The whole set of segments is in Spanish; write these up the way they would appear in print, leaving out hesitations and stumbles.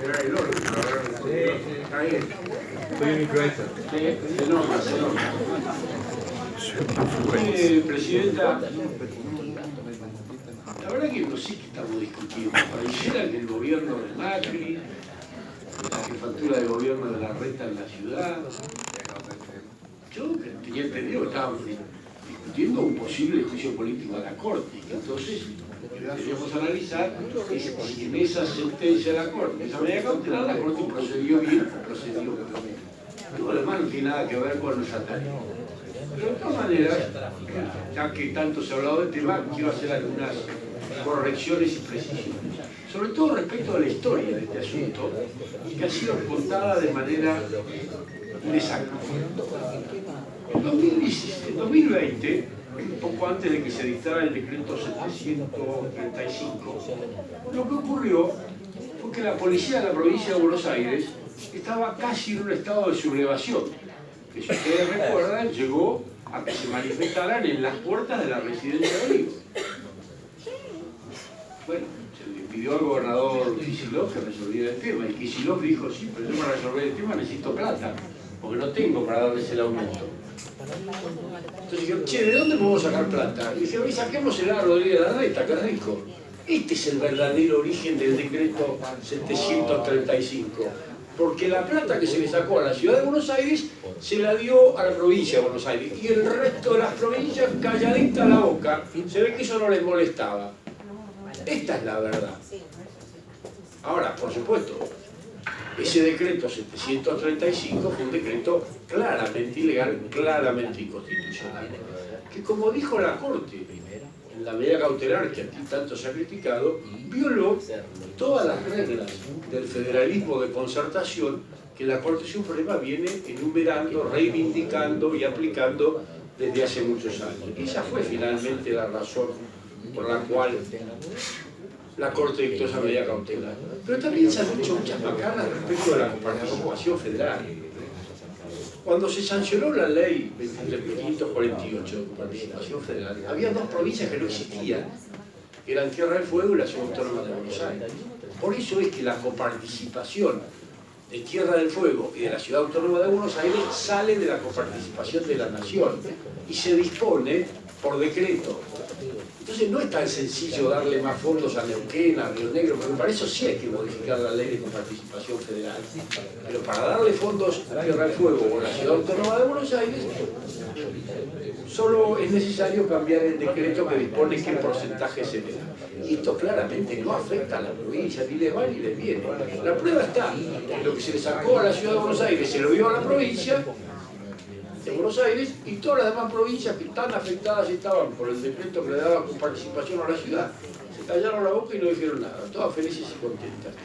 alterar el orden, está bien. Soy un influencer. Se nota, se nota. Presidenta, la verdad que no sé qué estamos discutiendo. Pareciera que el gobierno de Macri, la jefatura de gobierno de la Reta en la ciudad, yo tenía entendido que estábamos discutiendo un posible juicio político a la Corte, y entonces deberíamos analizar si en esa sentencia de la Corte, esa medida cautelar, la Corte procedió bien o procedió mal. Todo lo demás no tiene nada que ver con nuestra tarea. Pero de todas maneras, ya que tanto se ha hablado del tema, quiero hacer algunas correcciones y precisiones. Sobre todo respecto a la historia de este asunto, que ha sido contada de manera inexacta. En 2020, un poco antes de que se dictara el decreto 735, lo que ocurrió fue que la policía de la provincia de Buenos Aires estaba casi en un estado de sublevación, que si ustedes recuerdan llegó a que se manifestaran en las puertas de la residencia de Olivos. Bueno, se le pidió al gobernador Kicillof que resolviera el tema, y Kicillof dijo: sí, pero yo para resolver el tema necesito plata, porque no tengo para darles el aumento. Entonces dijeron: che, ¿de dónde podemos sacar plata? Y dijeron: y saquémosela a Rodríguez Larreta, que es rico. Este es el verdadero origen del decreto 735. Porque la plata que se le sacó a la ciudad de Buenos Aires se la dio a la provincia de Buenos Aires, y el resto de las provincias calladita la boca. Se ve que eso no les molestaba. Esta es la verdad. Ahora, por supuesto, ese decreto 735 fue un decreto claramente ilegal, claramente inconstitucional, que, como dijo la Corte en la medida cautelar que aquí tanto se ha criticado, violó todas las reglas del federalismo de concertación que la Corte Suprema viene enumerando, reivindicando y aplicando desde hace muchos años. Y esa fue finalmente la razón por la cual la Corte dictó esa medida cautelar. Pero también se han dicho muchas macanas respecto de la coparticipación federal. Cuando se sancionó la ley 23.548 de coparticipación federal, había dos provincias que no existían, que eran Tierra del Fuego y la Ciudad Autónoma de Buenos Aires. Por eso es que la coparticipación de Tierra del Fuego y de la Ciudad Autónoma de Buenos Aires sale de la coparticipación de la Nación y se dispone por decreto. Entonces no es tan sencillo darle más fondos a Neuquén, a Río Negro, porque para eso sí hay que modificar la ley de coparticipación federal. Pero para darle fondos a Tierra del Fuego o a la Ciudad Autónoma de Buenos Aires, solo es necesario cambiar el decreto que dispone qué porcentaje se le da. Y esto claramente no afecta a la provincia, ni les va ni les viene. La prueba está en lo que se le sacó a la Ciudad de Buenos Aires, se lo dio a la provincia de Buenos Aires, y todas las demás provincias que tan afectadas estaban por el decreto que le daba participación a la ciudad, se callaron la boca y no dijeron nada, todas felices y contentas.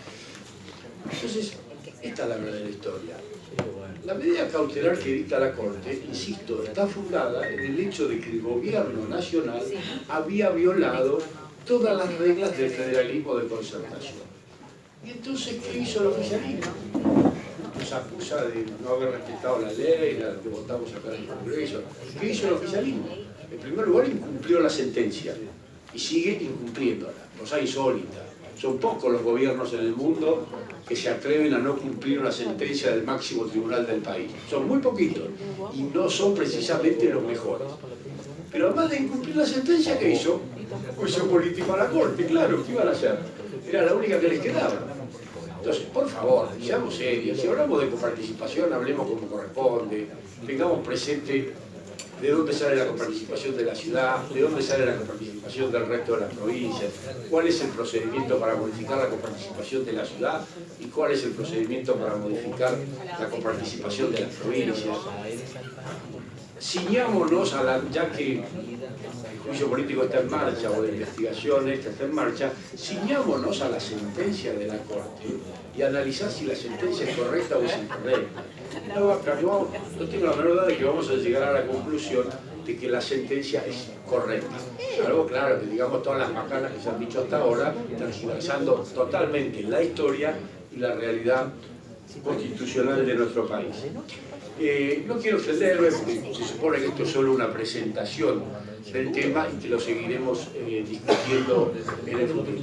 Entonces, esta es la verdadera historia. La medida cautelar que dicta la Corte, insisto, está fundada en el hecho de que el gobierno nacional había violado todas las reglas del federalismo de concertación. Y entonces, ¿qué hizo el oficialismo? Nos acusa de no haber respetado la ley, la que votamos acá en el Congreso. ¿Qué hizo el oficialismo? En primer lugar, incumplió la sentencia y sigue incumpliéndola, cosa insólita. Son pocos los gobiernos en el mundo que se atreven a no cumplir una sentencia del máximo tribunal del país. Son muy poquitos y no son precisamente los mejores. Pero además de incumplir la sentencia, ¿qué hizo? Juicio político a la Corte, claro, ¿qué iban a hacer? Era la única que les quedaba. Entonces, por favor, seamos serios. Si hablamos de coparticipación, hablemos como corresponde. Tengamos presente de dónde sale la coparticipación de la ciudad, de dónde sale la coparticipación del resto de las provincias, cuál es el procedimiento para modificar la coparticipación de la ciudad y cuál es el procedimiento para modificar la coparticipación de las provincias. Ciñámonos a la, ya que el juicio político está en marcha, o la investigación esta está en marcha, ciñámonos a la sentencia de la Corte y analizar si la sentencia es correcta o es incorrecta. No tengo la menor duda de que vamos a llegar a la conclusión de que la sentencia es correcta. Algo claro, que digamos todas las macanas que se han dicho hasta ahora, tergiversando totalmente la historia y la realidad constitucional de nuestro país. No quiero extenderme porque se supone que esto es solo una presentación del tema y que lo seguiremos discutiendo en el futuro.